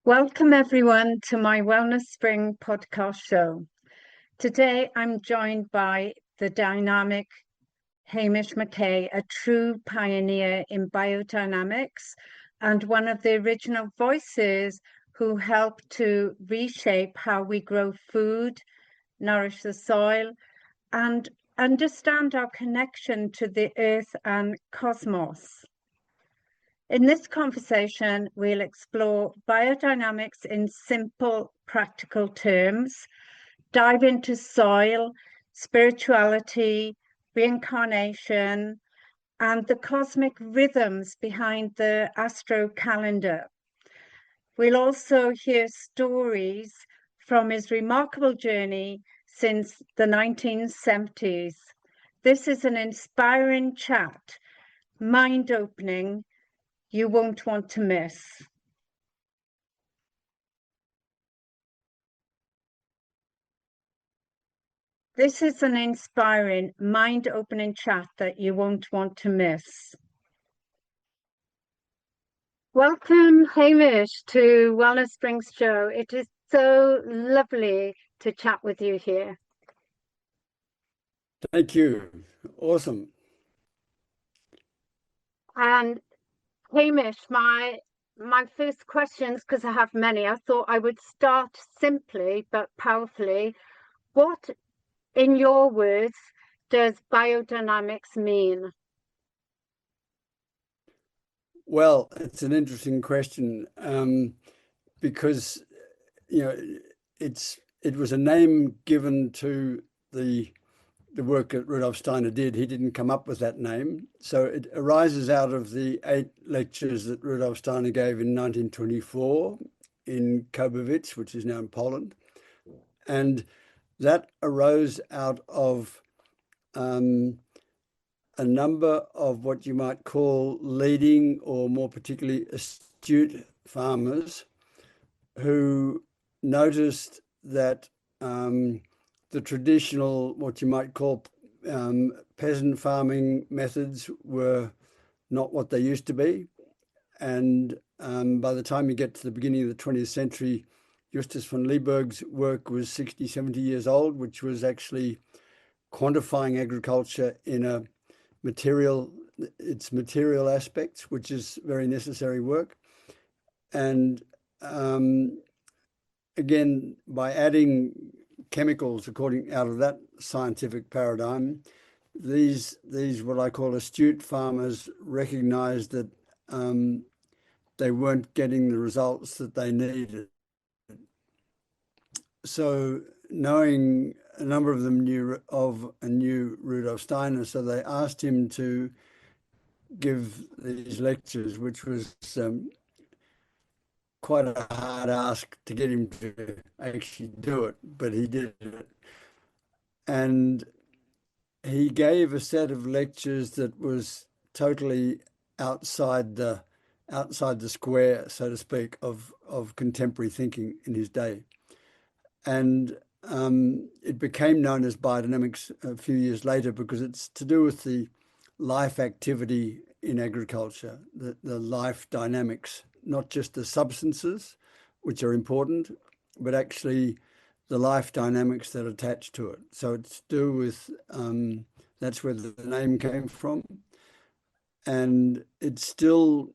Welcome, everyone, to my Wellness Spring podcast show. Today, I'm joined by the dynamic Hamish Mackay, a true pioneer in biodynamics and one of the original voices who helped to reshape how we grow food, nourish the soil, and understand our connection to the earth and cosmos. In this conversation, we'll explore biodynamics in simple, practical terms, dive into soil, spirituality, reincarnation, and the cosmic rhythms behind the astro calendar. We'll also hear stories from his remarkable journey since the 1970s. This is an inspiring chat, mind-opening, you won't want to miss. This is an inspiring, mind-opening chat that you won't want to miss. Welcome, Hamish, to Wellness Springs Show. It is so lovely to chat with you here. Thank you. Awesome. And Hamish, my first questions, because I have many, I thought I would start simply but powerfully. What, in your words, does biodynamics mean? Well, it's an interesting question because it was a name given to the work that Rudolf Steiner did. He didn't come up with that name, so it arises out of the 8 lectures that Rudolf Steiner gave in 1924 in Kobovice, which is now in Poland, and that arose out of a number of what you might call leading, or more particularly astute, farmers who noticed that the traditional, what you might call peasant farming methods were not what they used to be. And by the time you get to the beginning of the 20th century, Justus von Liebig's work was 60, 70 years old, which was actually quantifying agriculture in its material aspects, which is very necessary work. And again, by adding chemicals out of that scientific paradigm, these what I call astute farmers recognized that they weren't getting the results that they needed. So knowing a number of them knew Rudolf Steiner, so they asked him to give these lectures, which was quite a hard ask to get him to actually do it, but he did it. And he gave a set of lectures that was totally outside the square, so to speak, of contemporary thinking in his day. And it became known as biodynamics a few years later because it's to do with the life activity in agriculture, the life dynamics, not just the substances, which are important, but actually the life dynamics that attach to it. So it's to do with, that's where the name came from. And it's still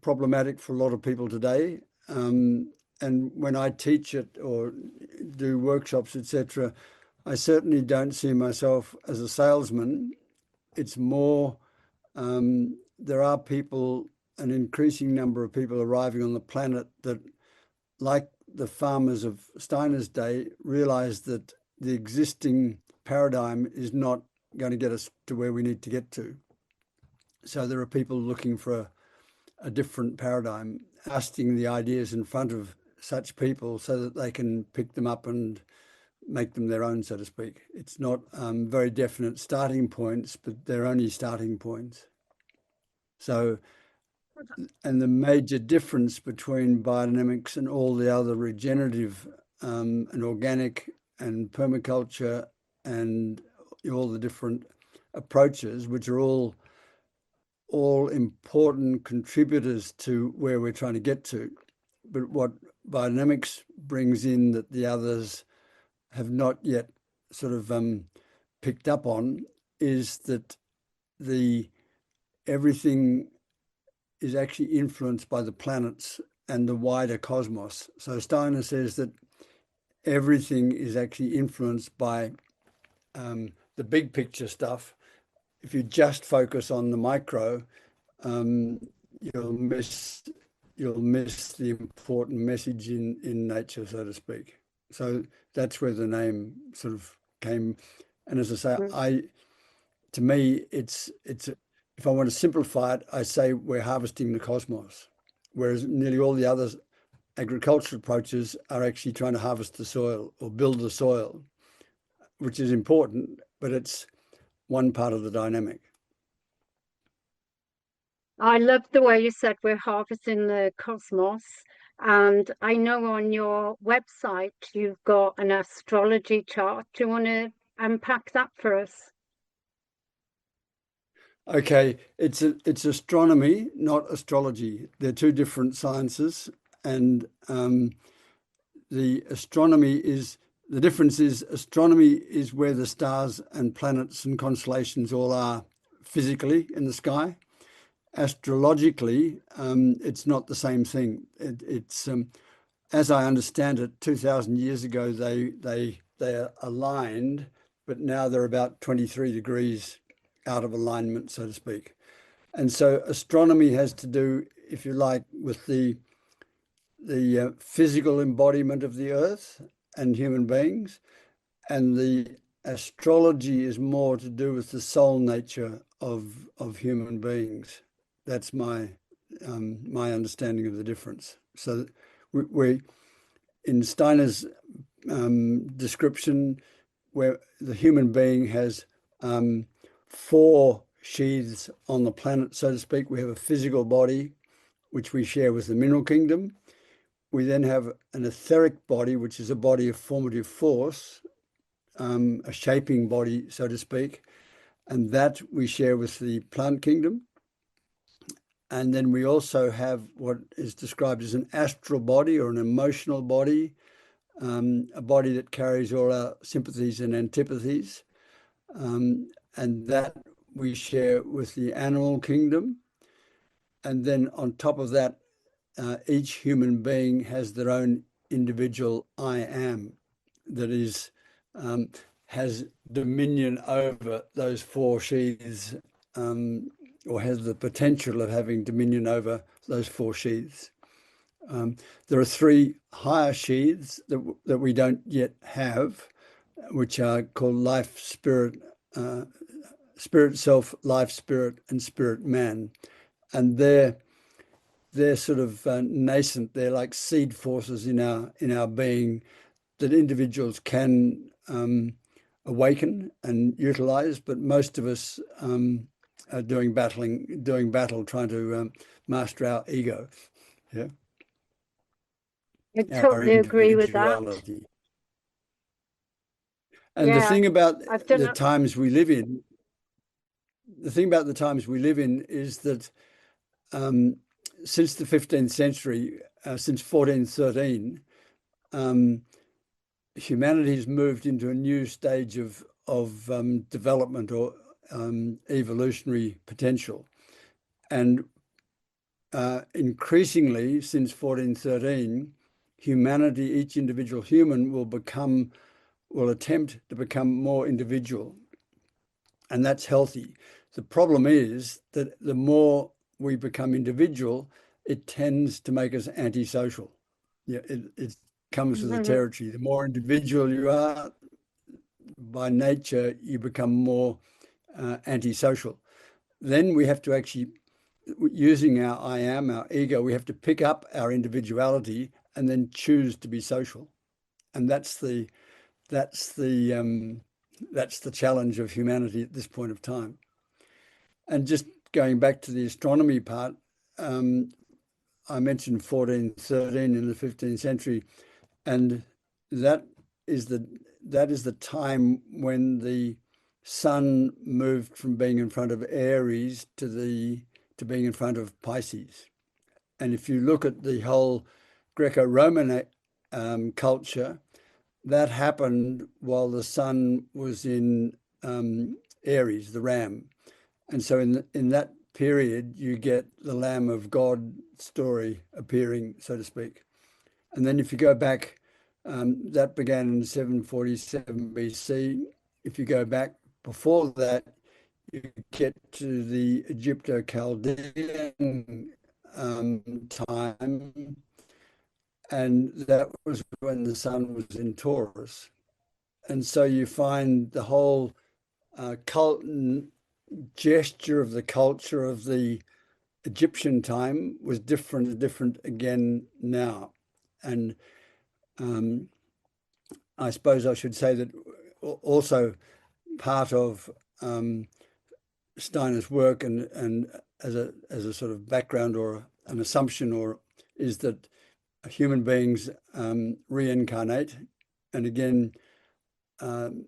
problematic for a lot of people today. And when I teach it or do workshops, etc., I certainly don't see myself as a salesman. It's more, there are people, an increasing number of people arriving on the planet that, like the farmers of Steiner's day, realize that the existing paradigm is not going to get us to where we need to get to. So there are people looking for a different paradigm, asking the ideas in front of such people so that they can pick them up and make them their own, so to speak. It's not very definite starting points, but they're only starting points. So, and the major difference between biodynamics and all the other regenerative and organic and permaculture and all the different approaches, which are all important contributors to where we're trying to get to. But what biodynamics brings in that the others have not yet sort of picked up on is that everything is actually influenced by the planets and the wider cosmos. So Steiner says that everything is actually influenced by the big picture stuff. If you just focus on the micro, um, you'll miss the important message in nature, so to speak. So that's where the name sort of came. And as I say, to me, it's if I want to simplify it, I say we're harvesting the cosmos, whereas nearly all the other agricultural approaches are actually trying to harvest the soil or build the soil, which is important, but it's one part of the dynamic. I love the way you said we're harvesting the cosmos. And I know on your website you've got an astrology chart. Do you want to unpack that for us? Okay, it's astronomy, not astrology. They're two different sciences, and the difference is astronomy is where the stars and planets and constellations all are physically in the sky. Astrologically, it's not the same thing. It's as I understand it, 2,000 years ago they are aligned, but now they're about 23 degrees out of alignment, so to speak. And so astronomy has to do, if you like, with the physical embodiment of the earth and human beings, and the astrology is more to do with the soul nature of human beings. That's my understanding of the difference. So we in Steiner's description, where the human being has four sheaths on the planet, so to speak. We have a physical body, which we share with the mineral kingdom. We then have an etheric body, which is a body of formative force, a shaping body, so to speak, and that we share with the plant kingdom. And then we also have what is described as an astral body or an emotional body, a body that carries all our sympathies and antipathies, and that we share with the animal kingdom. And then on top of that, each human being has their own individual I am that has dominion over those four sheaths, or has the potential of having dominion over those four sheaths. There are three higher sheaths that we don't yet have, which are called life, spirit, spirit self, life spirit, and spirit man. And they're sort of nascent. They're like seed forces in our being that individuals can awaken and utilize, but most of us are doing battle, trying to master our ego. Yeah. I Our totally agree with that. individuality. And Yeah, I've done the it. times we live in, the thing about the times we live in is that since the 15th century, since 1413, humanity has moved into a new stage of development or evolutionary potential. And increasingly, since 1413, humanity, each individual human will attempt to become more individual, and that's healthy. The problem is that the more we become individual, it tends to make us antisocial. Yeah, it comes with the territory. The more individual you are, by nature, you become more antisocial. Then we have to actually, using our I am, our ego, we have to pick up our individuality and then choose to be social. And that's the challenge of humanity at this point of time. And just going back to the astronomy part, I mentioned 1413 in the 15th century, and that is the time when the sun moved from being in front of Aries to being in front of Pisces. And if you look at the whole Greco-Roman culture, that happened while the sun was in Aries, the ram. And so in that period, you get the Lamb of God story appearing, so to speak. And then if you go back, that began in 747 BC. If you go back before that, you get to the Egypto-Chaldean time, and that was when the sun was in Taurus. And so you find the whole cult gesture of the culture of the Egyptian time was different again now. And I suppose I should say that also part of Steiner's work and as a sort of background or an assumption or is that human beings reincarnate. And again,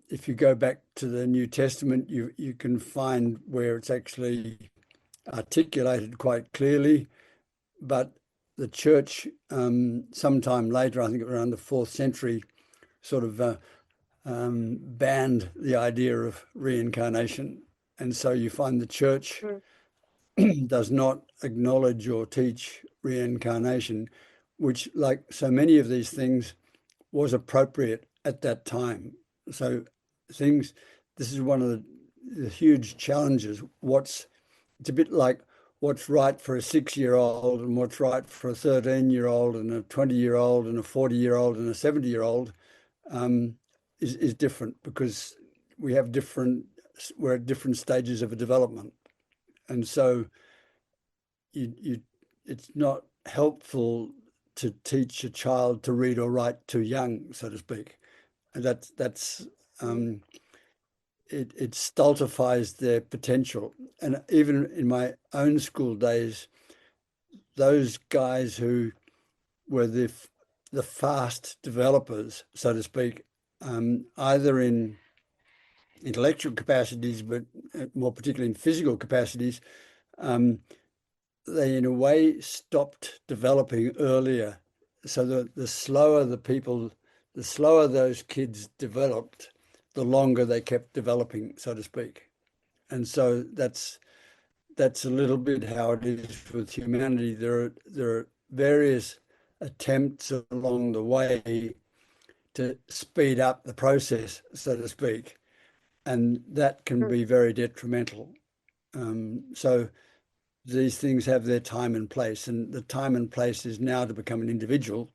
if you go back to the New Testament, you can find where it's actually articulated quite clearly, but the church sometime later, I think around the 4th century, sort of banned the idea of reincarnation. And so you find the church does not acknowledge or teach reincarnation, which, like so many of these things, was appropriate at that time. So this is one of the huge challenges. It's a bit like what's right for a 6-year-old and what's right for a 13-year-old and a 20-year-old and a 40-year-old and a 70-year-old is different because we're at different stages of a development. And so it's not helpful to teach a child to read or write too young, so to speak. And it stultifies their potential. And even in my own school days, those guys who were the fast developers, so to speak, either in intellectual capacities, but more particularly in physical capacities, they in a way stopped developing earlier. So the slower those kids developed, the longer they kept developing, so to speak. And so that's a little bit how it is with humanity. There are various attempts along the way to speed up the process, so to speak, and that can be very detrimental. So these things have their time and place, and the time and place is now to become an individual.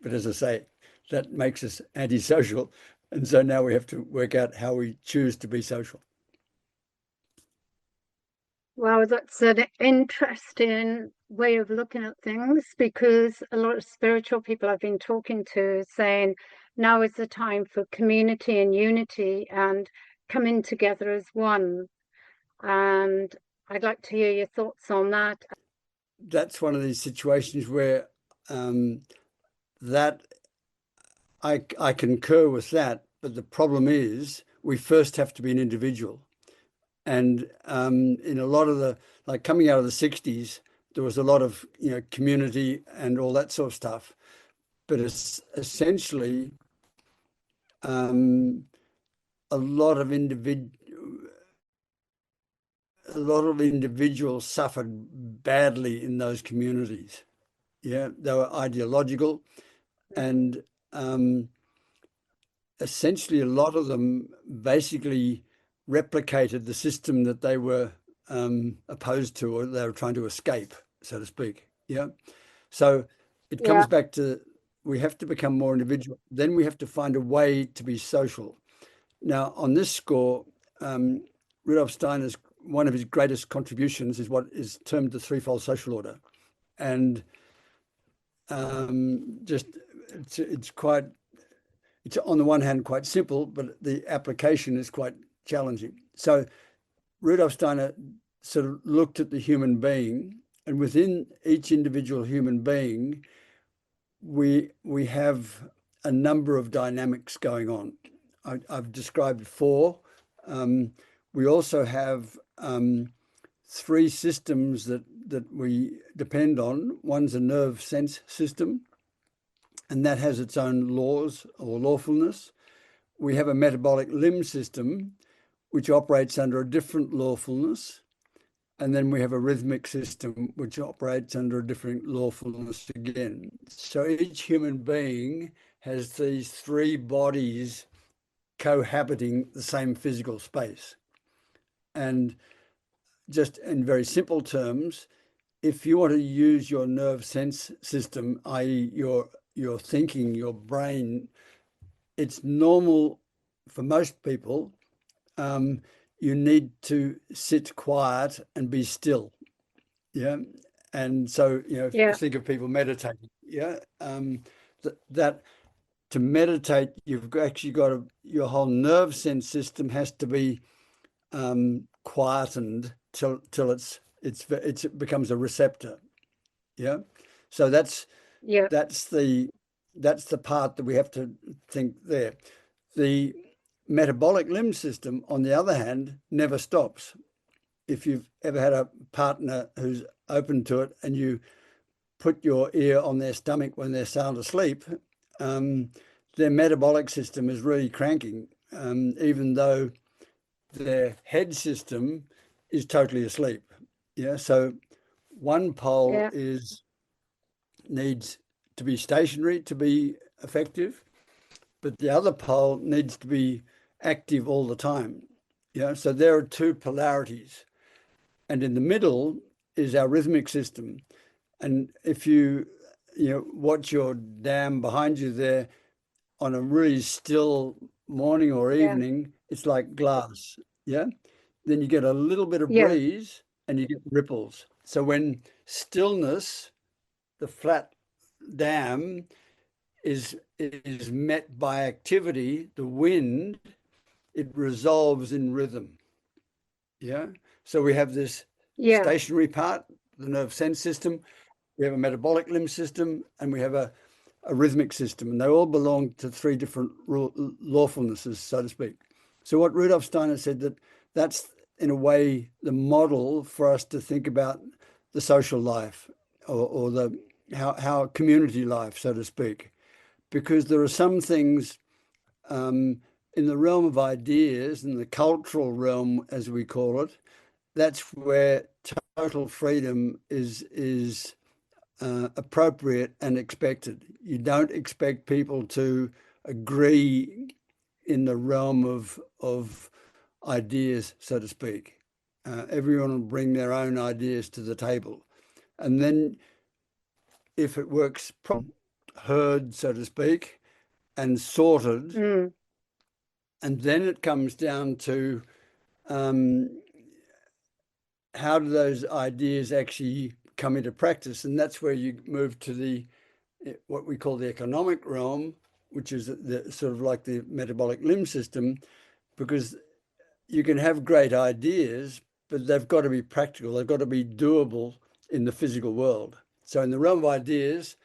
But as I say, that makes us antisocial, and so now we have to work out how we choose to be social. Wow, that's an interesting way of looking at things because a lot of spiritual people I've been talking to saying now is the time for community and unity and coming together as one. And I'd like to hear your thoughts on that. That's one of these situations where that I concur with that, but the problem is we first have to be an individual. And in a lot of like coming out of the 60s, there was a lot of community and all that sort of stuff. But it's essentially a lot of individuals suffered badly in those communities. Yeah, they were ideological, and essentially a lot of them basically replicated the system that they were opposed to or they were trying to escape, so to speak. Yeah. So it comes back to we have to become more individual. Then we have to find a way to be social. Now, on this score, Rudolf Steiner's one of his greatest contributions is what is termed the threefold social order. And it's on the one hand quite simple, but the application is quite challenging. So Rudolf Steiner sort of looked at the human being, and within each individual human being, we have a number of dynamics going on. I've described 4. We also have 3 systems that we depend on. One's a nerve sense system. and that has its own laws or lawfulness. We have a metabolic limb system, which operates under a different lawfulness. And then we have a rhythmic system, which operates under a different lawfulness again. So each human being has these three bodies cohabiting the same physical space. And just in very simple terms, if you want to use your nerve sense system, i.e. your thinking, your brain, it's normal for most people. You need to sit quiet and be still. Yeah. And so, if you Yeah. think of people meditating, yeah, that to meditate, you've actually got your whole nerve sense system has to be quietened till it becomes a receptor. Yeah. So Yeah. that's the part that we have to think there. The metabolic limb system, on the other hand, never stops. If you've ever had a partner who's open to it and you put your ear on their stomach when they're sound asleep, their metabolic system is really cranking, even though their head system is totally asleep. Yeah. So one pole Yeah. needs to be stationary to be effective, but the other pole needs to be active all the time. Yeah. So there are two polarities. And in the middle is our rhythmic system. And if you watch your dam behind you there on a really still morning or Yeah. evening, it's like glass. Yeah. Then you get a little bit of Yeah. breeze and you get ripples. So when stillness, the flat dam, is met by activity, the wind, it resolves in rhythm. Yeah. So we have this Yeah. stationary part, the nerve sense system. We have a metabolic limb system, and we have a rhythmic system, and they all belong to three different lawfulnesses, so to speak. So what Rudolf Steiner said, that's in a way the model for us to think about the social life, or the how community life, so to speak, because there are some things in the realm of ideas, in the cultural realm, as we call it, that's where total freedom is appropriate and expected. You don't expect people to agree in the realm of ideas, so to speak. Everyone will bring their own ideas to the table, and then if it works, heard, so to speak, and sorted, Mm. and then it comes down to um, how do those ideas actually come into practice, and that's where you move to the what we call the economic realm, which is the sort of like the metabolic limb system, because you can have great ideas, but they've got to be practical. They've got to be doable in the physical world. So in the realm of ideas,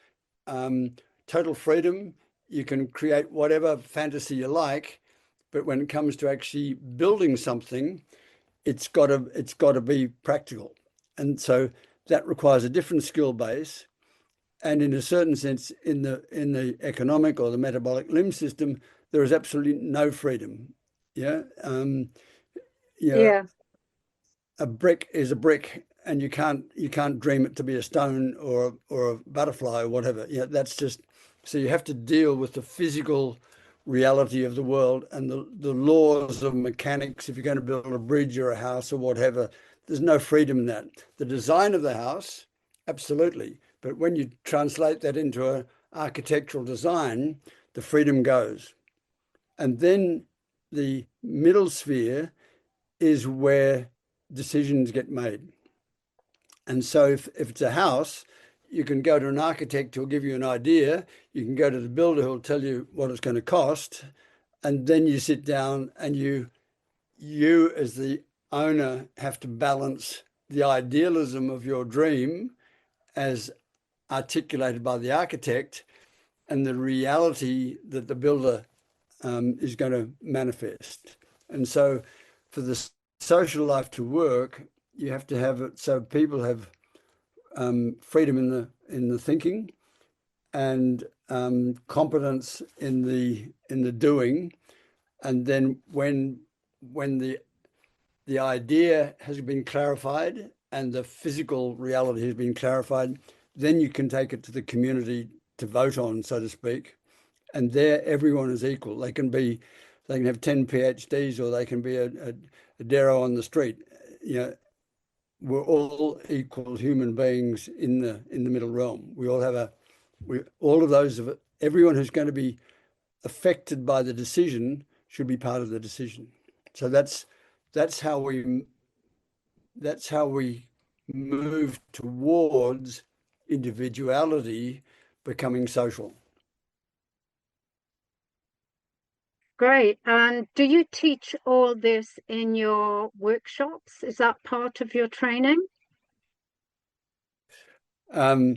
total freedom, you can create whatever fantasy you like, but when it comes to actually building something, it's got to be practical. And so that requires a different skill base. And in a certain sense, in the economic or the metabolic limb system, there is absolutely no freedom. Yeah. You know, Yeah. a brick is a brick, and you can't dream it to be a stone or a butterfly or whatever. Yeah, that's just so you have to deal with the physical reality of the world and the laws of mechanics. If you're going to build a bridge or a house or whatever, there's no freedom in that. The design of the house, absolutely. But when you translate that into an architectural design, the freedom goes. And then the middle sphere is where decisions get made. And so if it's a house, you can go to an architect who'll give you an idea. You can go to the builder who'll tell you what it's going to cost. And then you sit down and you as the owner have to balance the idealism of your dream as articulated by the architect and the reality that the builder is going to manifest. And so for the social life to work, you have to have it so people have freedom in the thinking, and competence in the doing. And then when the idea has been clarified and the physical reality has been clarified, then you can take it to the community to vote on, so to speak. And there, everyone is equal. They can have 10 PhDs, or they can be a Darrow on the street. You know, we're all equal human beings in the middle realm. We all have all of those of everyone who's going to be affected by the decision should be part of the decision. So that's how we move towards individuality becoming social. Great. And do you teach all this in your workshops? Is that part of your training? Um,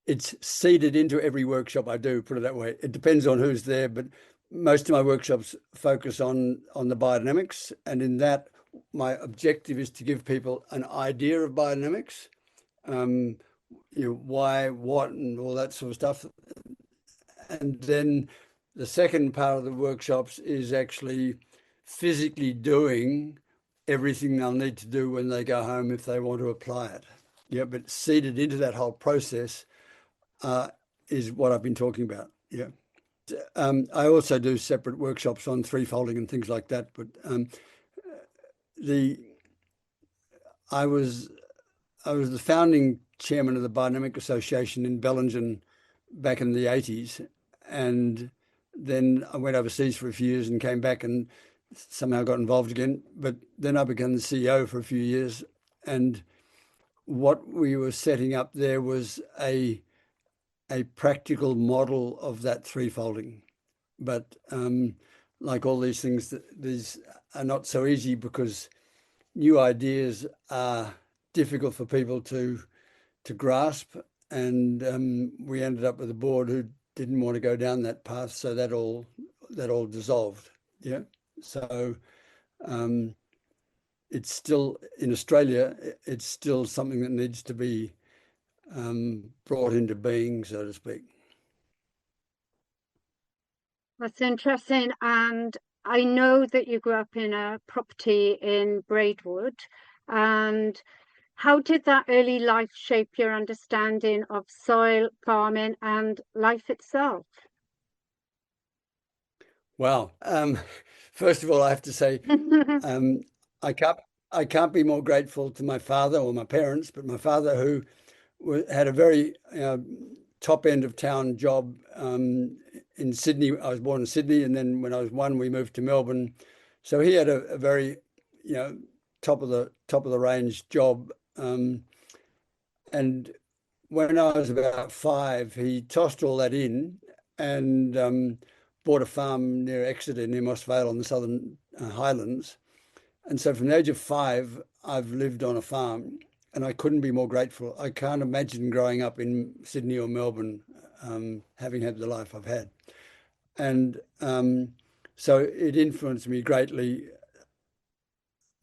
it's seeded into every workshop I do, put it that way. It depends on who's there, but most of my workshops focus on the biodynamics, and in that, my objective is to give people an idea of biodynamics, why, what, and all that sort of stuff. And then the second part of the workshops is actually physically doing everything they'll need to do when they go home if they want to apply it. Yeah, but seeded into that whole process is what I've been talking about. Yeah. I also do separate workshops on threefolding and things like that. But the I was the founding chairman of the Biodynamic Association in Bellingen back in the 80s, and then I went overseas for a few years and came back and somehow got involved again. But then I became the CEO for a few years, and what we were setting up there was a practical model of that threefolding. But like all these things, these are not so easy because new ideas are difficult for people to grasp. And we ended up with a board who didn't want to go down that path, so that all dissolved. Yeah. So it's still in Australia. It's still something that needs to be brought into being, so to speak. That's interesting. And I know that you grew up in a property in Braidwood. And how did that early life shape your understanding of soil, farming, and life itself? Wow. First of all, I have to say, um, I can't be more grateful to my father or my parents, but my father, who had a very top end of town job in Sydney. I was born in Sydney, and then when I was one, we moved to Melbourne. So he had a very, top of the range job. And when I was about 5, he tossed all that in and bought a farm near Exeter, near Moss Vale on the southern Highlands. And so from the age of 5, I've lived on a farm, and I couldn't be more grateful. I can't imagine growing up in Sydney or Melbourne, having had the life I've had. And so it influenced me greatly,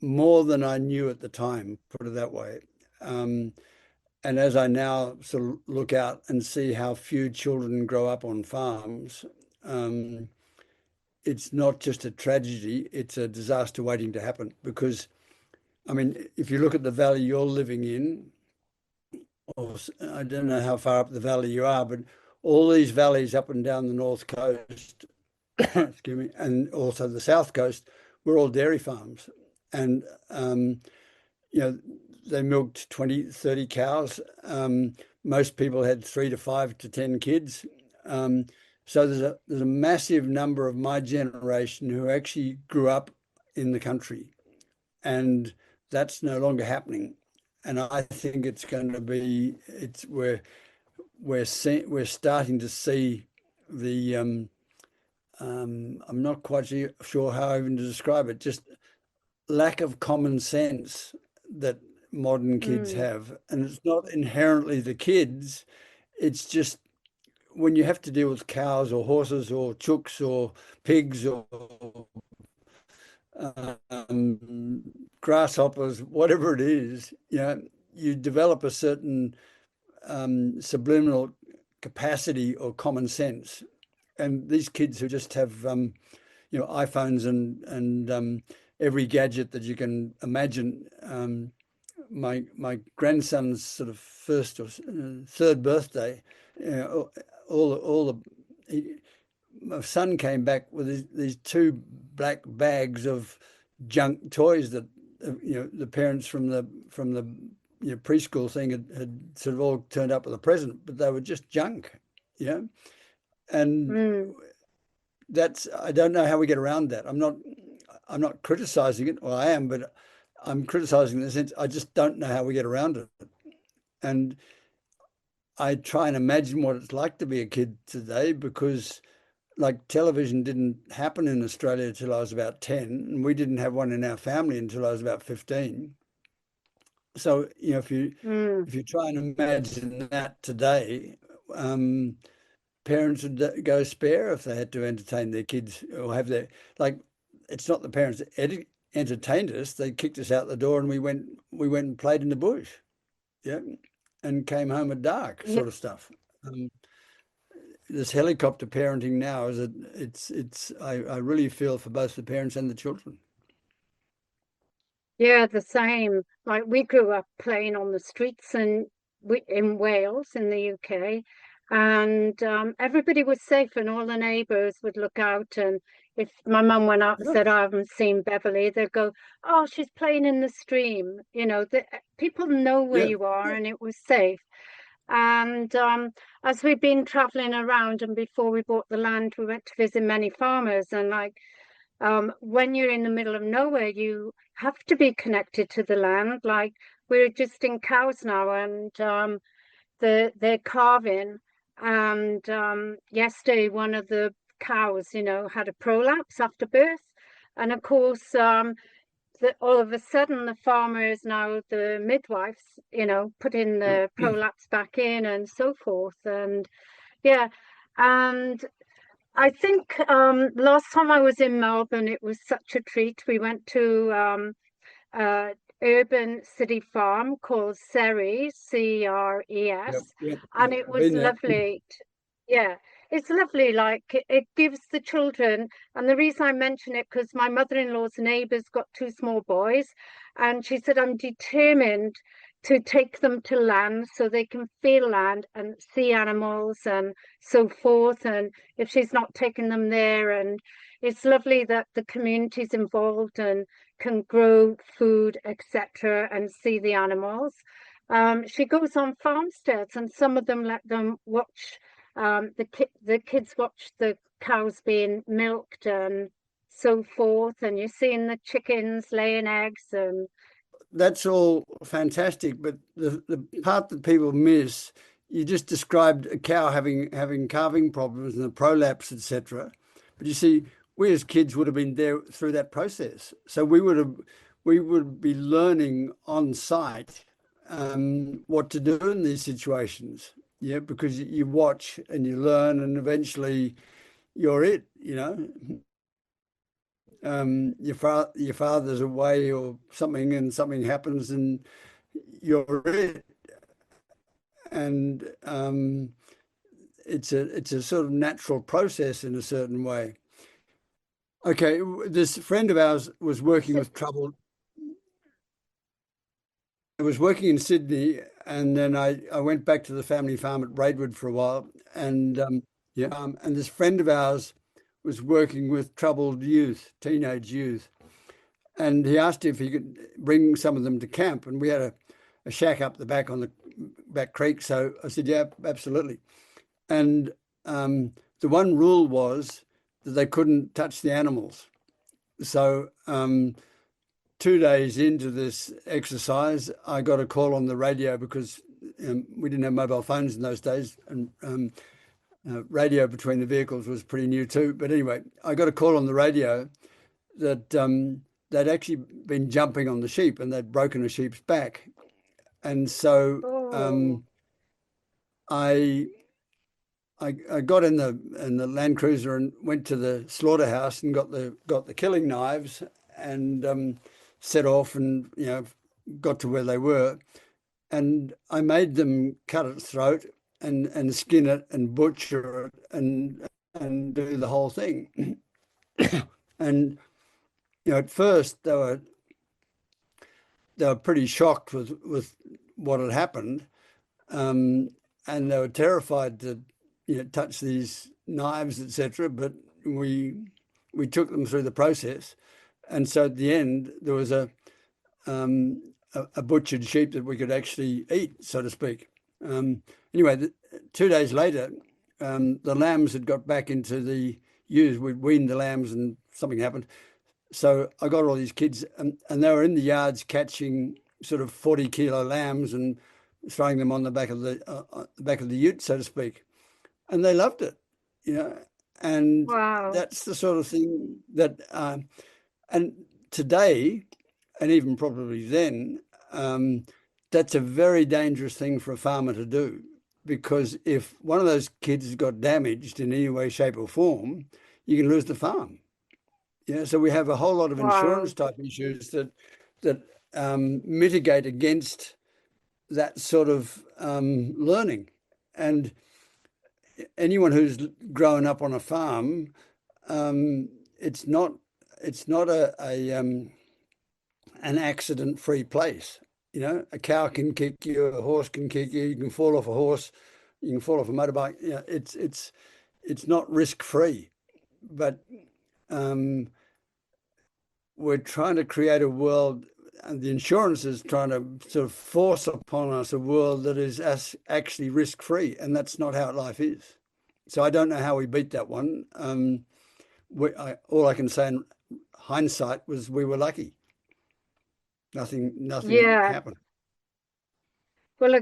more than I knew at the time, put it that way. And as I now sort of look out and see how few children grow up on farms, it's not just a tragedy, it's a disaster waiting to happen. Because, I mean, if you look at the valley you're living in, or I don't know how far up the valley you are, but all these valleys up and down the north coast, excuse me, and also the south coast, were all dairy farms. And, you know, they milked 20, 30 cows. Most people had 3 to 5 to 10 kids. So there's a massive number of my generation who actually grew up in the country, and that's no longer happening. And I think it's going to be we're starting to see the I'm not quite sure how even to describe it, just lack of common sense that modern kids Mm. have. And it's not inherently the kids, it's just when you have to deal with cows or horses or chooks or pigs or grasshoppers, whatever it is, you develop a certain subliminal capacity or common sense. And these kids who just have iPhones and every gadget that you can imagine. My grandson's sort of first or third birthday, all the my son came back with these two black bags of junk toys that the parents from the preschool thing had sort of all turned up with a present, but they were just junk, and I don't know how we get around that. I'm not criticizing it, or I am, but I'm criticizing in the sense I just don't know how we get around it. And I try and imagine what it's like to be a kid today, because like television didn't happen in Australia until I was about 10, and we didn't have one in our family until I was about 15. So, if you try and imagine that today, parents would go spare if they had to entertain their kids or have their, like, it's not the parents that entertained us. They kicked us out the door and we went and played in the bush, and came home at dark, sort of stuff. This helicopter parenting now I really feel for both the parents and the children. Yeah, the same. Like we grew up playing on the streets in Wales, in the UK, and everybody was safe, and all the neighbours would look out. And if my mum went out and said, "I haven't seen Beverly," they'd go, "Oh, she's playing in the stream." People know where you are, and it was safe. And as we've been traveling around, and before we bought the land, we went to visit many farmers, and when you're in the middle of nowhere, you have to be connected to the land. Like we're just in cows now, and they're calving. And yesterday, one of the cows, had a prolapse after birth, and of course, all of a sudden, the farmers now, the midwives, putting the prolapse back in and so forth, and yeah, and I think last time I was in Melbourne, it was such a treat. We went to urban city farm called Ceres, CRES, and it was lovely. Yeah, it's lovely. Like it gives the children, and the reason I mention it because my mother-in-law's neighbour's got two small boys, and she said, "I'm determined to take them to land so they can feel land and see animals and so forth." And if she's not taking them there, and it's lovely that the community's involved and can grow food, etc., and see the animals. She goes on farmsteads, and some of them let them watch. The kids watch the cows being milked and so forth, and you're seeing the chickens laying eggs, and that's all fantastic. But the part that people miss, you just described a cow having calving problems and the prolapse, etc. But you see, we as kids would have been there through that process, so we would be learning on site what to do in these situations. Yeah, because you watch and you learn, and eventually you're it. Your father's away or something, and something happens, and you're it. And it's a sort of natural process in a certain way. Okay, this friend of ours was working with troubled. I was working in Sydney, and then I went back to the family farm at Braidwood for a while, and and this friend of ours was working with troubled youth, teenage youth, and he asked if he could bring some of them to camp, and we had a shack up the back on the back creek, so I said, yeah, absolutely. And the one rule was that they couldn't touch the animals. So 2 days into this exercise, I got a call on the radio because we didn't have mobile phones in those days, and radio between the vehicles was pretty new too. But anyway, I got a call on the radio that they'd actually been jumping on the sheep and they'd broken a sheep's back. And so I got in the Land Cruiser and went to the slaughterhouse and got the killing knives and set off and got to where they were, and I made them cut its throat, and skin it and butcher it and do the whole thing. And at first they were pretty shocked with what had happened, and they were terrified to touch these knives, etc. But we took them through the process, and so at the end there was a butchered sheep that we could actually eat, so to speak. Anyway, 2 days later, the lambs had got back into the ewes. We'd weaned the lambs and something happened. So I got all these kids, and they were in the yards catching sort of 40-kilo lambs and throwing them on the back of the ute, so to speak. And they loved it, and Wow. that's the sort of thing that, and today, and even probably then, that's a very dangerous thing for a farmer to do, because if one of those kids got damaged in any way, shape, or form, you can lose the farm. So we have a whole lot of insurance Wow. type issues that mitigate against that sort of learning. And anyone who's grown up on a farm, it's not an accident-free place. A cow can kick you, a horse can kick you, you can fall off a horse, you can fall off a motorbike. It's not risk-free, but we're trying to create a world, and the insurance is trying to sort of force upon us a world that is actually risk-free, and that's not how life is. So I don't know how we beat that one. All I can say in hindsight was we were lucky. Nothing Yeah. happened. Well,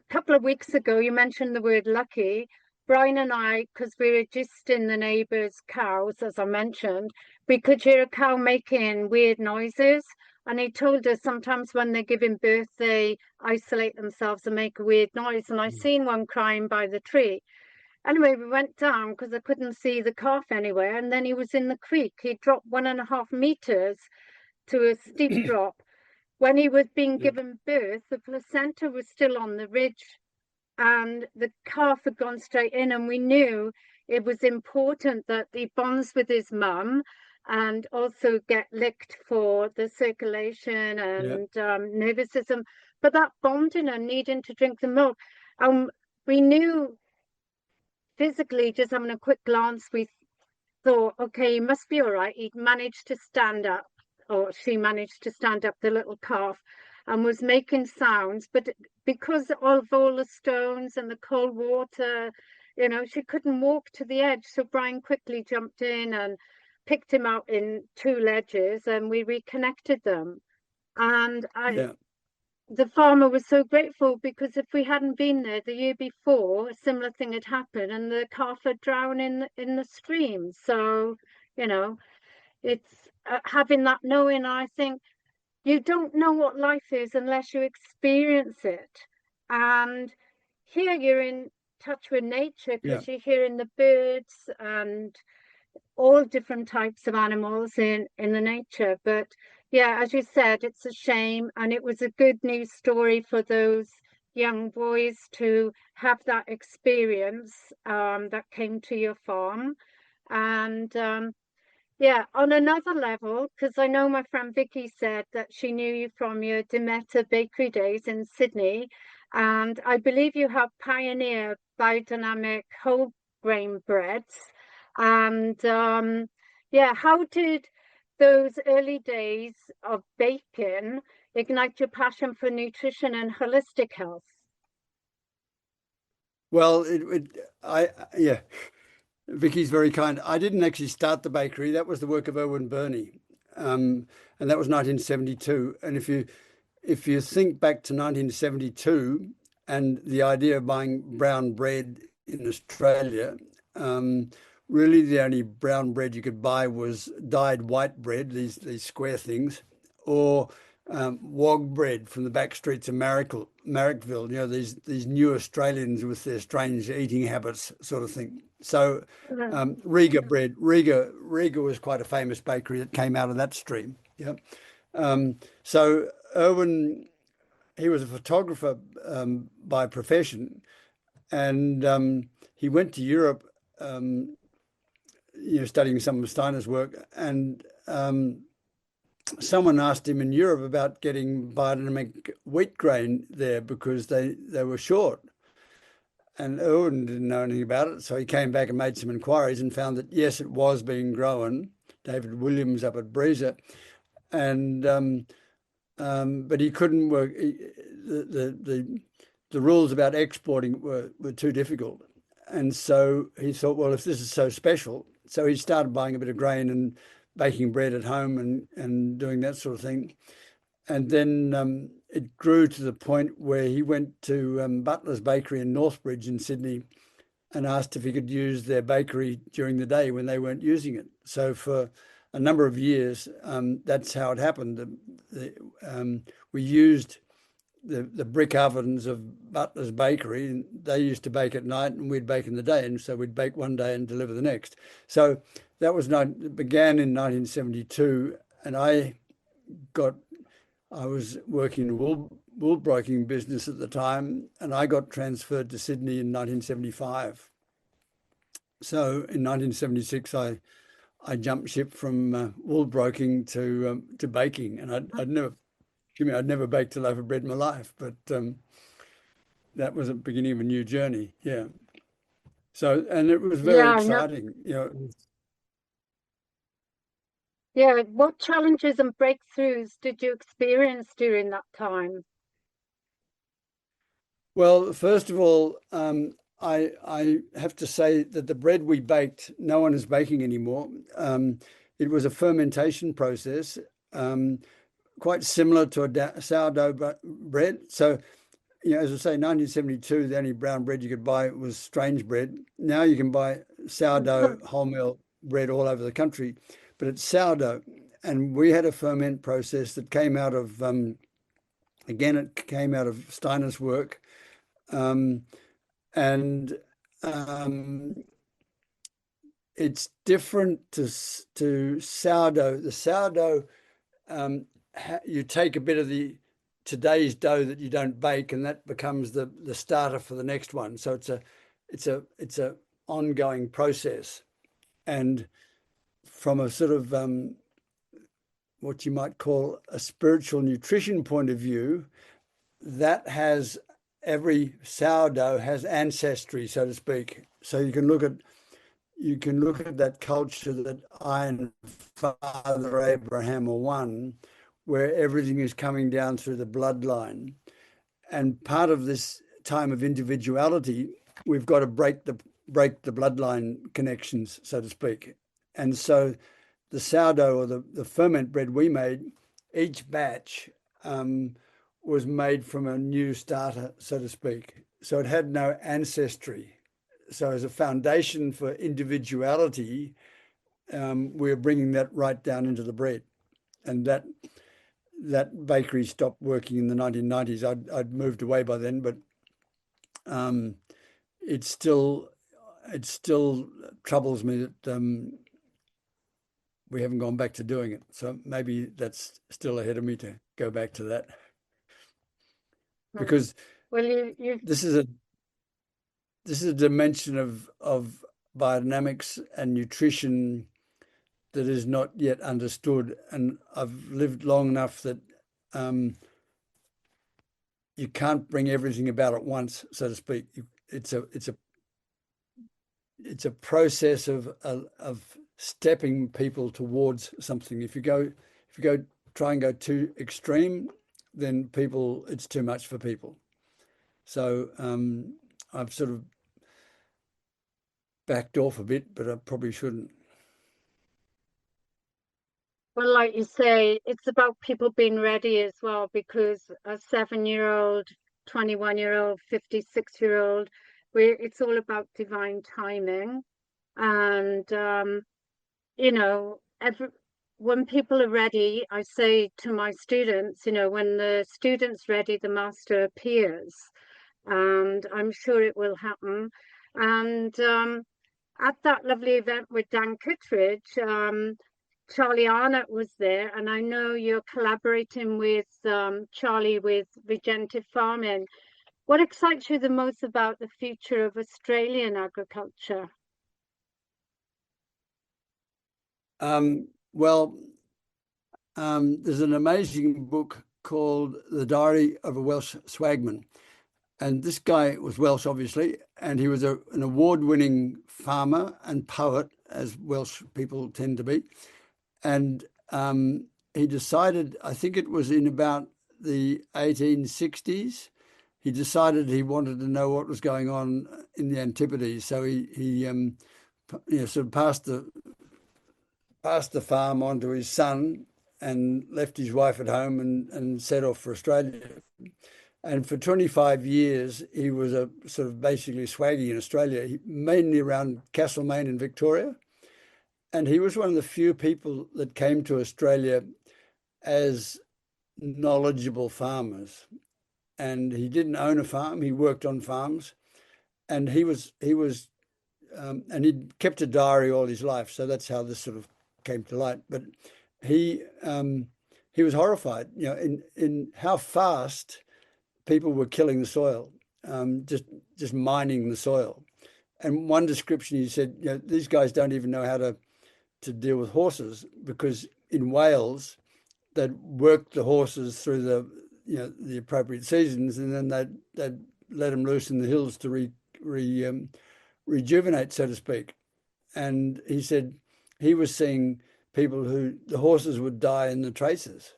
couple of weeks ago, you mentioned the word lucky. Brian and I, because we were just in the neighbour's cows, as I mentioned, we could hear a cow making weird noises. And he told us sometimes when they're giving birth, they isolate themselves and make a weird noise. And I seen one crying by the tree. Anyway, we went down because I couldn't see the calf anywhere. And then he was in the creek. He dropped 1.5 meters to a steep drop. When he was being Yeah. given birth, the placenta was still on the ridge and the calf had gone straight in. And we knew it was important that he bonds with his mum and also get licked for the circulation Yeah. and nervous system. But that bonding and needing to drink the milk, we knew physically, just having a quick glance, we thought, okay, he must be all right. He'd managed to stand up, or she managed to stand up, the little calf, and was making sounds. But because of all the stones and the cold water, she couldn't walk to the edge. So Brian quickly jumped in and picked him out in 2 ledges, and we reconnected them. And Yeah. the farmer was so grateful, because if we hadn't been there the year before, a similar thing had happened and the calf had drowned in the stream. So, it's having that knowing. I think you don't know what life is unless you experience it. And here you're in touch with nature Yeah. because you're hearing the birds and all different types of animals in the nature. But yeah, as you said, it's a shame, and it was a good news story for those young boys to have that experience that came to your farm. And yeah, on another level, because I know my friend Vicky said that she knew you from your Demeter bakery days in Sydney, and I believe you have Pioneer Biodynamic whole grain breads. And yeah, how did those early days of baking ignite your passion for nutrition and holistic health? Well, yeah, Vicky's very kind. I didn't actually start the bakery. That was the work of Erwin Burney, and that was 1972. And if you think back to 1972 and the idea of buying brown bread in Australia, really the only brown bread you could buy was dyed white bread, these square things, or wog bread from the back streets of Marrickville. These new Australians with their strange eating habits, sort of thing. So Riga bread, Riga was quite a famous bakery that came out of that stream. Yeah. So Erwin, he was a photographer by profession, And he went to Europe, studying some of Steiner's work, and someone asked him in Europe about getting biodynamic wheat grain there because they were short. And Irwin didn't know anything about it, so he came back and made some inquiries and found that yes, it was being grown. David Williams up at Breeza, and but he couldn't work. The rules about exporting were too difficult, and so he thought, well, if this is so special, so he started buying a bit of grain and baking bread at home and doing that sort of thing. And then it grew to the point where he went to Butler's Bakery in Northbridge in Sydney and asked if he could use their bakery during the day when they weren't using it. So for a number of years, that's how it happened. We used the brick ovens of Butler's Bakery, and they used to bake at night and we'd bake in the day. And so we'd bake one day and deliver the next. So that began in 1972, and I was working in the wool broking business at the time, and I got transferred to Sydney in 1975. So in 1976, I jumped ship from wool broking to baking, and I'd never baked a loaf of bread in my life, but that was the beginning of a new journey. Yeah. So, and it was very Yeah, no, exciting. yeah. What challenges and breakthroughs did you experience during that time? Well, first of all, I have to say that the bread we baked, no one is baking anymore. It was a fermentation process, quite similar to a sourdough bread. So, as I say, 1972, the only brown bread you could buy was strange bread. Now you can buy sourdough wholemeal bread all over the country, but it's sourdough. And we had a ferment process that came out of, again, it came out of Steiner's work. And it's different to sourdough. The sourdough, you take a bit of today's dough that you don't bake, and that becomes the starter for the next one. So it's a ongoing process, and from a sort of what you might call a spiritual nutrition point of view, that has every sourdough has ancestry, so to speak. So you can look at that culture that Iron Father Abraham or one, where everything is coming down through the bloodline. And part of this time of individuality, we've got to break the bloodline connections, so to speak. And so the sourdough or the ferment bread we made, each batch was made from a new starter, so to speak. So it had no ancestry. So as a foundation for individuality, we're bringing that right down into the bread. And that bakery stopped working in the 1990s. I'd moved away by then, but it still troubles me that we haven't gone back to doing it. So maybe that's still ahead of me to go back to that. Because well, you this is a dimension of biodynamics and nutrition that is not yet understood. And I've lived long enough that you can't bring everything about at once, so to speak. It's a process of stepping people towards something. If you go try and go too extreme, then it's too much for people. So I've sort of backed off a bit, but I probably shouldn't. well, like you say, it's about people being ready as well, because a 7-year-old, 21-year-old, 56-year-old, it's all about divine timing. And when people are ready, I say to my students, when the student's ready, the master appears. And I'm sure it will happen. And at that lovely event with Dan Kittredge, Charlie Arnott was there, and I know you're collaborating with Charlie with regenerative farming. What excites you the most about the future of Australian agriculture? Well, there's an amazing book called The Diary of a Welsh Swagman. And this guy was Welsh, obviously, and he was an award-winning farmer and poet, as Welsh people tend to be. And he decided, I think it was in about the 1860s, he decided he wanted to know what was going on in the Antipodes. So he sort of passed the farm on to his son and left his wife at home and set off for Australia. And for 25 years, he was a sort of basically swaggy in Australia, mainly around Castlemaine in Victoria. And he was one of the few people that came to Australia as knowledgeable farmers. And he didn't own a farm; he worked on farms, and and he'd kept a diary all his life. So that's how this sort of came to light. But he he was horrified, in how fast people were killing the soil, just mining the soil. And one description, he said, these guys don't even know how to deal with horses, because in Wales they'd work the horses through the appropriate seasons, and then they'd let them loose in the hills to rejuvenate, so to speak. And he said he was seeing people who the horses would die in the traces.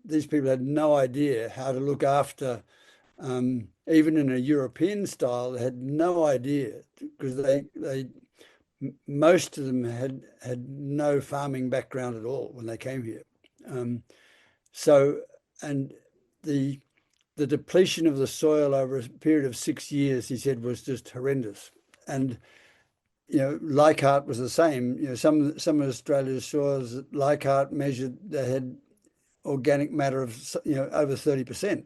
These people had no idea how to look after. Even in a European style, they had no idea, because most of them had no farming background at all when they came here. And the depletion of the soil over a period of 6 years, he said, was just horrendous. And Leichhardt was the same. Some of Australia's soils that Leichhardt measured, they had organic matter of over 30%.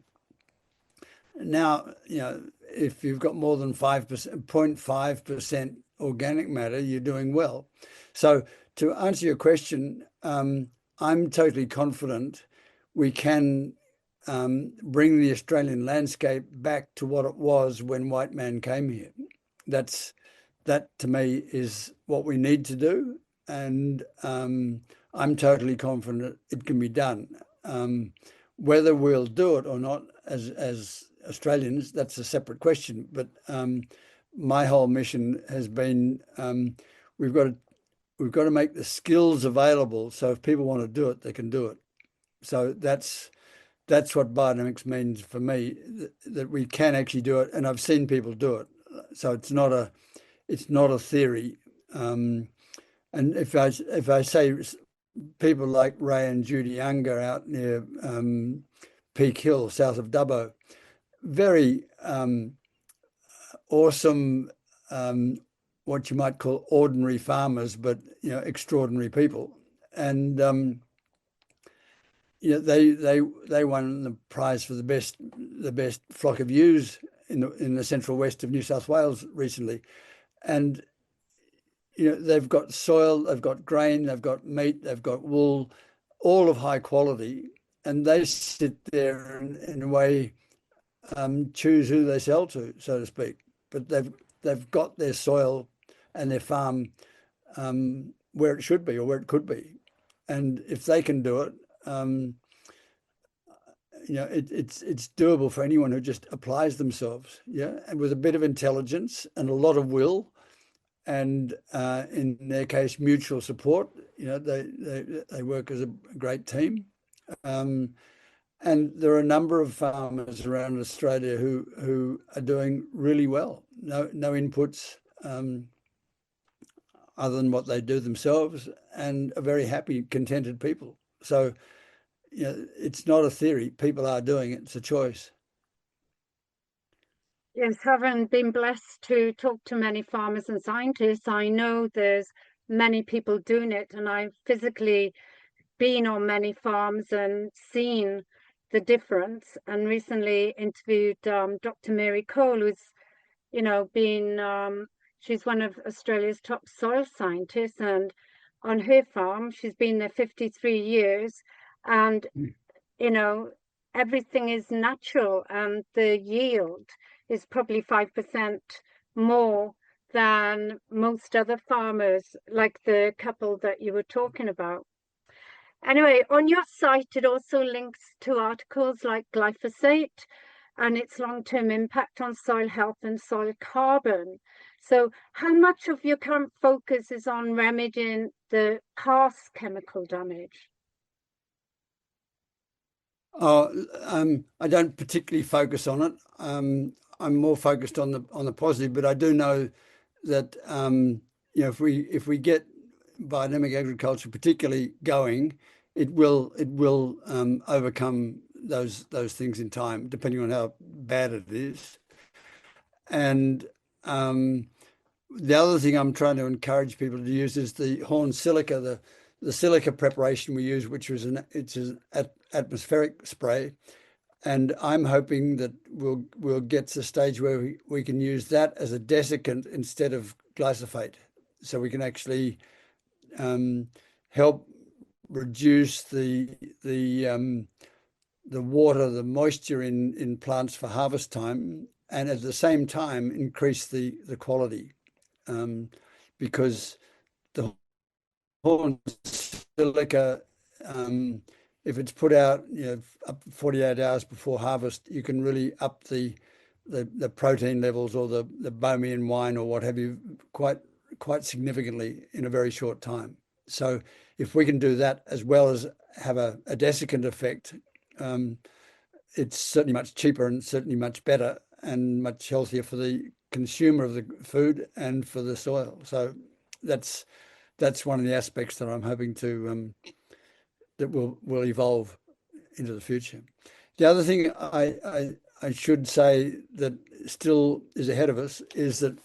Now, if you've got more than 5%, 0.5% organic matter, you're doing well. So to answer your question, I'm totally confident we can bring the Australian landscape back to what it was when white man came here. That to me is what we need to do, and I'm totally confident it can be done. Whether we'll do it or not as Australians, that's a separate question. But my whole mission has been we've got to make the skills available, so if people want to do it, they can do it. So that's what biodynamics means for me, that we can actually do it, and I've seen people do it. So it's not a theory. And if I say people like Ray and Judy Unger out near Peak Hill, south of Dubbo, very awesome, what you might call ordinary farmers, but extraordinary people. And they won the prize for the best flock of ewes in the central west of New South Wales recently. And they've got soil, they've got grain, they've got meat, they've got wool, all of high quality, and they sit there and in a way choose who they sell to, so to speak. But they've got their soil and their farm where it should be, or where it could be. And if they can do it, it's doable for anyone who just applies themselves, and with a bit of intelligence and a lot of will, and in their case, mutual support. They work as a great team. And there are a number of farmers around Australia who are doing really well. No inputs other than what they do themselves, and are very happy, contented people. So, it's not a theory. People are doing it. It's a choice. Yes, having been blessed to talk to many farmers and scientists, I know there's many people doing it, and I've physically been on many farms and seen the difference, and recently interviewed Dr. Mary Cole, who's she's one of Australia's top soil scientists, and on her farm she's been there 53 years, and everything is natural and the yield is probably 5% more than most other farmers, like the couple that you were talking about. Anyway, on your site, it also links to articles like glyphosate and its long-term impact on soil health and soil carbon. So how much of your current focus is on remedying the past chemical damage? I don't particularly focus on it. I'm more focused on the positive, but I do know that if we get biodynamic agriculture particularly going, it will overcome those things in time, depending on how bad it is. And the other thing I'm trying to encourage people to use is the horn silica, the silica preparation we use, which is it's an atmospheric spray. And I'm hoping that we'll get to a stage where we can use that as a desiccant instead of glyphosate. So we can actually help reduce the water, the moisture in plants for harvest time, and at the same time increase the quality, because the horn silica, if it's put out, up 48 hours before harvest, you can really up the protein levels or the Bohemian wine or what have you quite significantly in a very short time. So if we can do that as well as have a desiccant effect, it's certainly much cheaper and certainly much better and much healthier for the consumer of the food and for the soil. So that's one of the aspects that I'm hoping to that will evolve into the future. The other thing I should say that still is ahead of us is that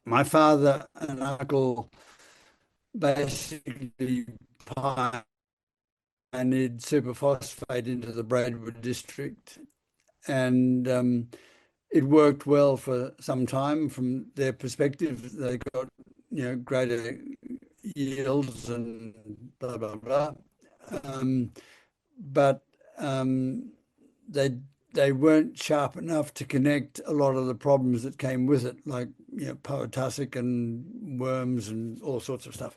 my father and uncle basically pioneered superphosphate into the Braidwood district, and it worked well for some time from their perspective. They got greater yields and blah blah blah, but they weren't sharp enough to connect a lot of the problems that came with it, like poa-tussock and worms and all sorts of stuff.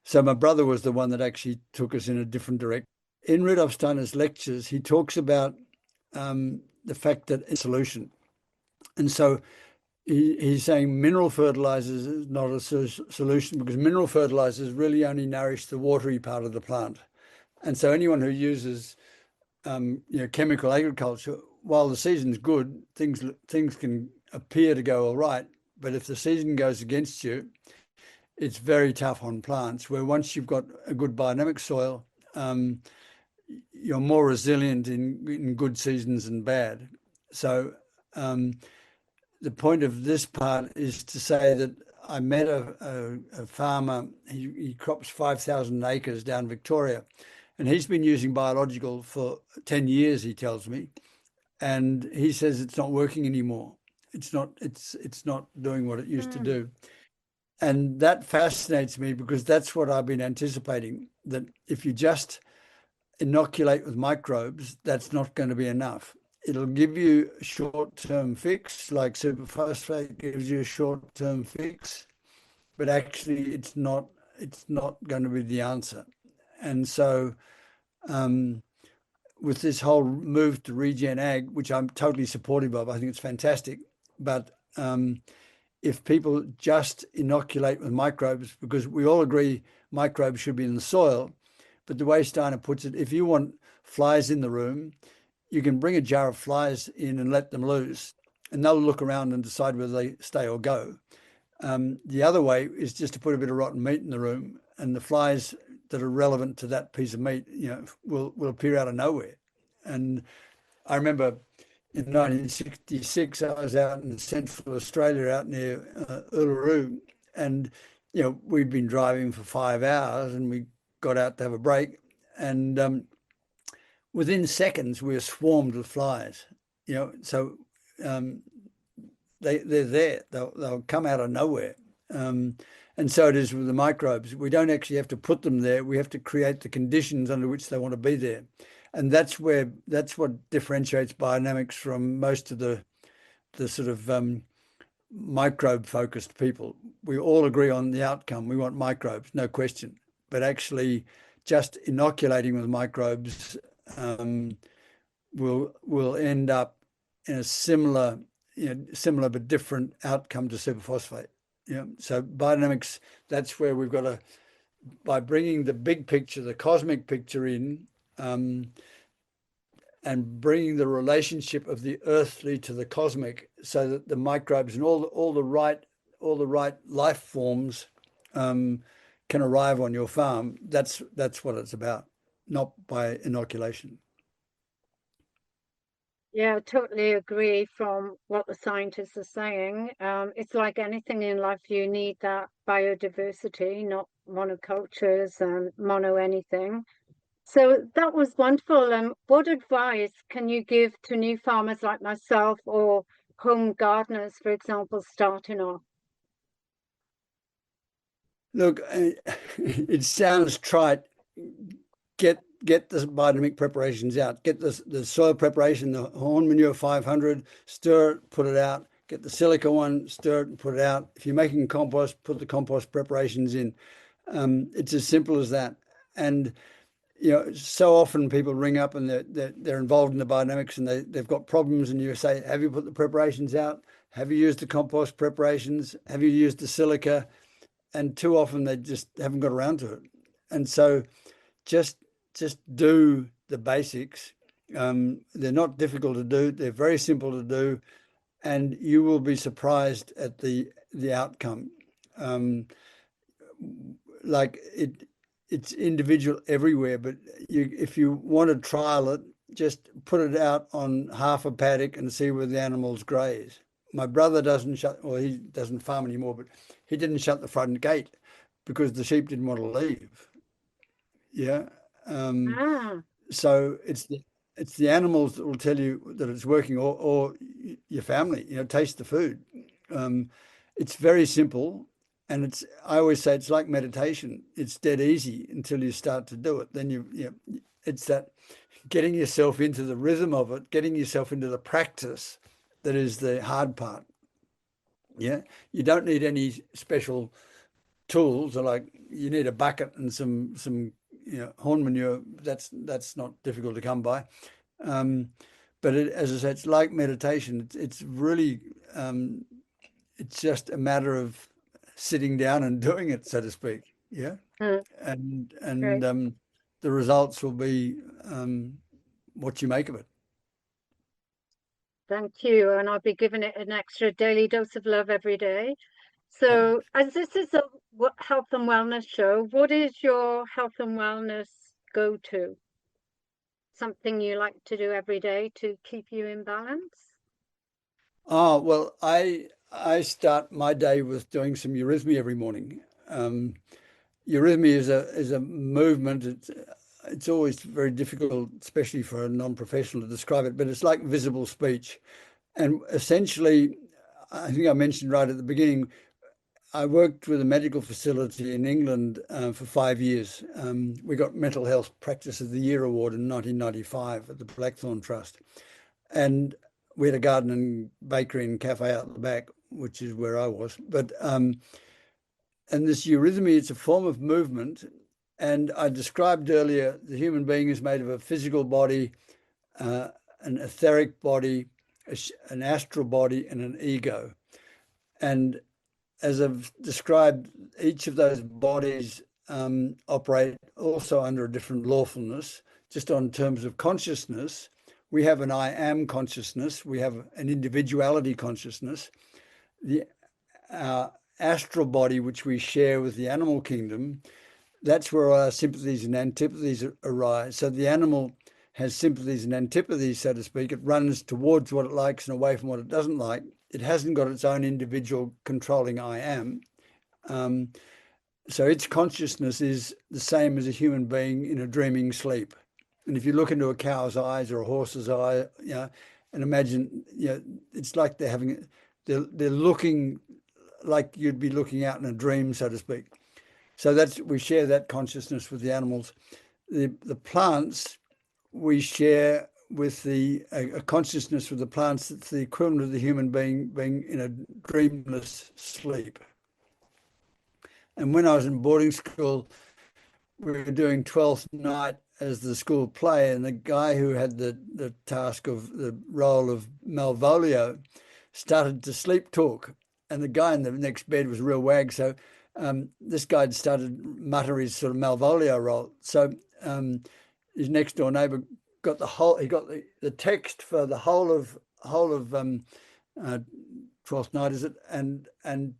So my brother was the one that actually took us in a different direction. In Rudolf Steiner's lectures, he talks about the fact that it's a solution. And so he's saying mineral fertilizers is not a solution, because mineral fertilizers really only nourish the watery part of the plant. And so anyone who uses chemical agriculture, while the season's good, things can appear to go all right. But if the season goes against you, it's very tough on plants, where once you've got a good biodynamic soil, you're more resilient in good seasons and bad. So the point of this part is to say that I met a farmer. He crops 5,000 acres down Victoria, and he's been using biological for 10 years, he tells me, and he says it's not working anymore. It's not doing what it used to do. And that fascinates me, because that's what I've been anticipating, that if you just inoculate with microbes, that's not going to be enough. It'll give you a short-term fix, like superphosphate gives you a short-term fix, but actually it's not going to be the answer. And so with this whole move to regen ag, which I'm totally supportive of, I think it's fantastic, but if people just inoculate with microbes, because we all agree microbes should be in the soil, but the way Steiner puts it, if you want flies in the room, you can bring a jar of flies in and let them loose, and they'll look around and decide whether they stay or go. The other way is just to put a bit of rotten meat in the room, and the flies that are relevant to that piece of meat, will appear out of nowhere. And I remember in 1966, I was out in Central Australia, out near Uluru, and we'd been driving for 5 hours, and we got out to have a break, and within seconds we were swarmed with flies. So they're there. They'll come out of nowhere. And so it is with the microbes. We don't actually have to put them there. We have to create the conditions under which they want to be there. And that's what differentiates biodynamics from most of the sort of microbe focused people. We all agree on the outcome. We want microbes, no question. But actually, just inoculating with microbes will end up in a similar but different outcome to superphosphate. So biodynamics, that's where we've got to, by bringing the big picture, the cosmic picture in, and bringing the relationship of the earthly to the cosmic, so that the microbes and all the right life forms can arrive on your farm. That's what it's about, not by inoculation. Yeah, I totally agree from what the scientists are saying. It's like anything in life, you need that biodiversity, not monocultures and mono anything. So that was wonderful. What advice can you give to new farmers like myself or home gardeners, for example, starting off? Look, it sounds trite. Get the biodynamic preparations out. Get the soil preparation, the horn manure 500, stir it, put it out. Get the silica one, stir it and put it out. If you're making compost, put the compost preparations in. It's as simple as that. And so often people ring up and they're involved in the biodynamics and they've got problems, and you say, have you put the preparations out? Have you used the compost preparations? Have you used the silica? And too often they just haven't got around to it. And so just do the basics. They're not difficult to do. They're very simple to do, and you will be surprised at the outcome. Like it's individual everywhere, but if you want to trial it, just put it out on half a paddock and see where the animals graze. My brother he doesn't farm anymore, but he didn't shut the front gate because the sheep didn't want to leave. Yeah. Ah, So it's the animals that will tell you that it's working, or your family, taste the food. It's very simple. And I always say it's like meditation. It's dead easy until you start to do it. Then it's that getting yourself into the rhythm of it, getting yourself into the practice that is the hard part. Yeah. You don't need any special tools, like you need a bucket and some horn manure. That's not difficult to come by. But as I said, it's like meditation. It's really it's just a matter of sitting down and doing it, so to speak. Yeah. mm, And great. the results will be what you make of it. Thank you. And I'll be giving it an extra daily dose of love every day. So, as this is a health and wellness show, what is your health and wellness go-to? Something you like to do every day to keep you in balance? Oh, well, I start my day with doing some eurythmy every morning. Eurythmy is a movement. It's always very difficult, especially for a non-professional, to describe it, but it's like visible speech. And essentially, I think I mentioned right at the beginning, I worked with a medical facility in England for 5 years. We got Mental Health Practice of the Year award in 1995 at the Blackthorn Trust. And we had a garden and bakery and cafe out the back, which is where I was. But and this eurythmy, it's a form of movement. And I described earlier, the human being is made of a physical body, an etheric body, an astral body, and an ego. And as I've described, each of those bodies operate also under a different lawfulness. Just on terms of consciousness, we have an I am consciousness, we have an individuality consciousness. Our astral body, which we share with the animal kingdom, that's where our sympathies and antipathies arise. So the animal has sympathies and antipathies, so to speak. It runs towards what it likes and away from what it doesn't like. It hasn't got its own individual controlling I am. So its consciousness is the same as a human being in a dreaming sleep. And if you look into a cow's eyes or a horse's eye, and imagine, it's like they're looking like you'd be looking out in a dream, so to speak. So we share that consciousness with the animals. The plants, we share with a consciousness with the plants that's the equivalent of the human being in a dreamless sleep. And when I was in boarding school, we were doing 12th night as the school play, and the guy who had the task of the role of Malvolio started to sleep talk, and the guy in the next bed was a real wag. So this guy started mutter his sort of Malvolio role. So his next door neighbour got the text for the whole of 12th night, is it, and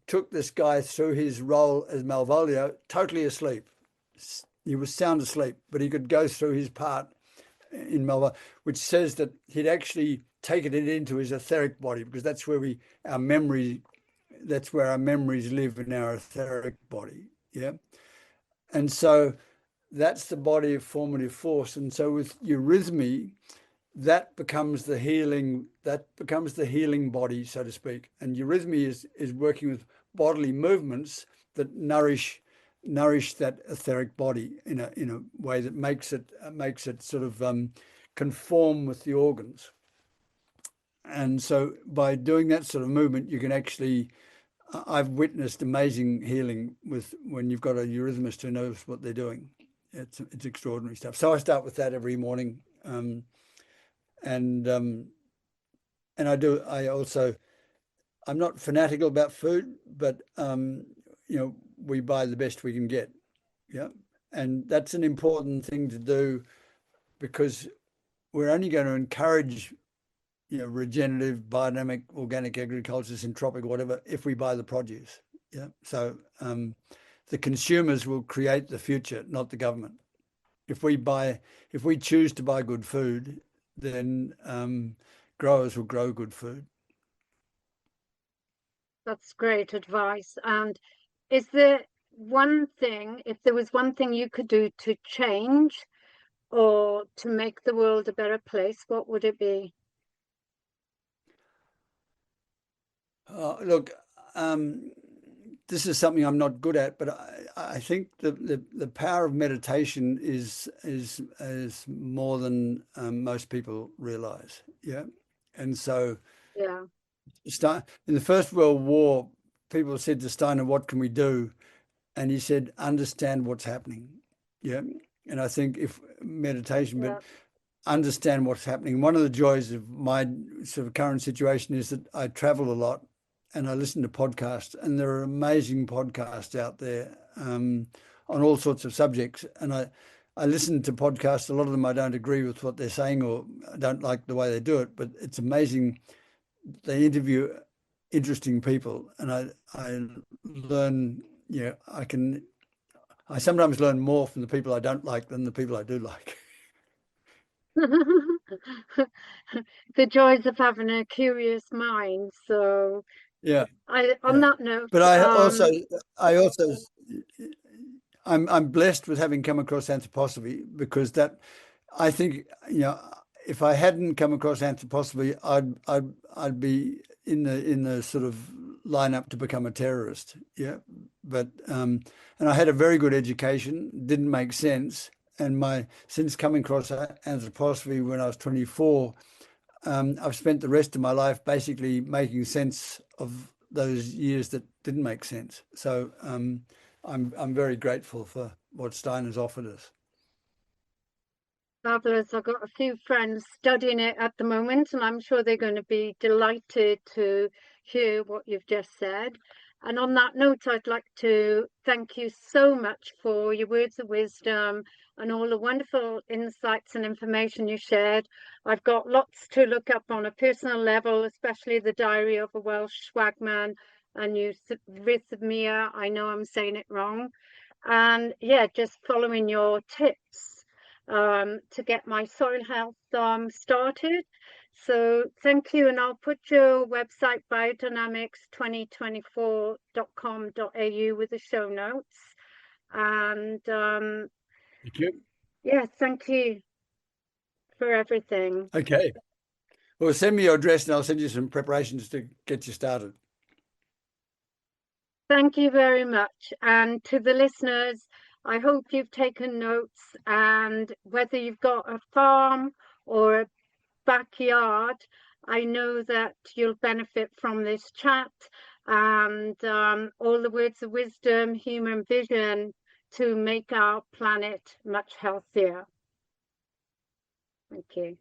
took this guy through his role as Malvolio, totally asleep. He was sound asleep, but he could go through his part in Malvolio, which says that he'd actually taken it into his etheric body, because that's where our memories live, in our etheric body. Yeah. And so that's the body of formative force. And so with eurythmy, that becomes the healing body, so to speak. And eurythmy is working with bodily movements that nourish that etheric body in a way that makes it sort of conform with the organs. And so by doing that sort of movement, you can actually, I've witnessed amazing healing when you've got a eurythmist who knows what they're doing. It's extraordinary stuff. So I start with that every morning. And I'm not fanatical about food, but we buy the best we can get. Yeah. And that's an important thing to do, because we're only going to encourage, regenerative, biodynamic, organic agriculture, syntropic, whatever, if we buy the produce. Yeah. So the consumers will create the future, not the government. If we choose to buy good food, then growers will grow good food. That's great advice. And is there if there was one thing you could do to change or to make the world a better place, what would it be? Look, this is something I'm not good at, but I think the power of meditation is more than most people realize. Yeah. And so Yeah. in the First World War, people said to Steiner, "What can we do?" And he said, "Understand what's happening." Yeah. And I think if meditation, Yeah. but understand what's happening. One of the joys of my sort of current situation is that I travel a lot and I listen to podcasts, and there are amazing podcasts out there on all sorts of subjects. And I listen to podcasts. A lot of them I don't agree with what they're saying, or I don't like the way they do it, but it's amazing. They interview interesting people, and I learn, I sometimes learn more from the people I don't like than the people I do like. The joys of having a curious mind. So Yeah. on Yeah. that note, But I also I'm blessed with having come across anthroposophy, because that, I think, if I hadn't come across anthroposophy, I'd be in the sort of lineup to become a terrorist. Yeah. But and I had a very good education, didn't make sense. And since coming across anthroposophy when I was 24, I've spent the rest of my life basically making sense of those years that didn't make sense. So I'm very grateful for what Steiner's offered us. fabulous. I've got a few friends studying it at the moment, and I'm sure they're going to be delighted to hear what you've just said. And on that note, I'd like to thank you so much for your words of wisdom and all the wonderful insights and information you shared. I've got lots to look up on a personal level, especially the Diary of a Welsh Swagman and Eurythmia. I know I'm saying it wrong. And yeah, just following your tips to get my soil health started. So thank you, and I'll put your website biodynamics2024.com.au with the show notes. And Thank you. yeah, thank you for everything. Okay. Well, send me your address and I'll send you some preparations to get you started. Thank you very much. And to the listeners, I hope you've taken notes, and whether you've got a farm or a backyard, I know that you'll benefit from this chat and all the words of wisdom, human vision to make our planet much healthier. Thank you.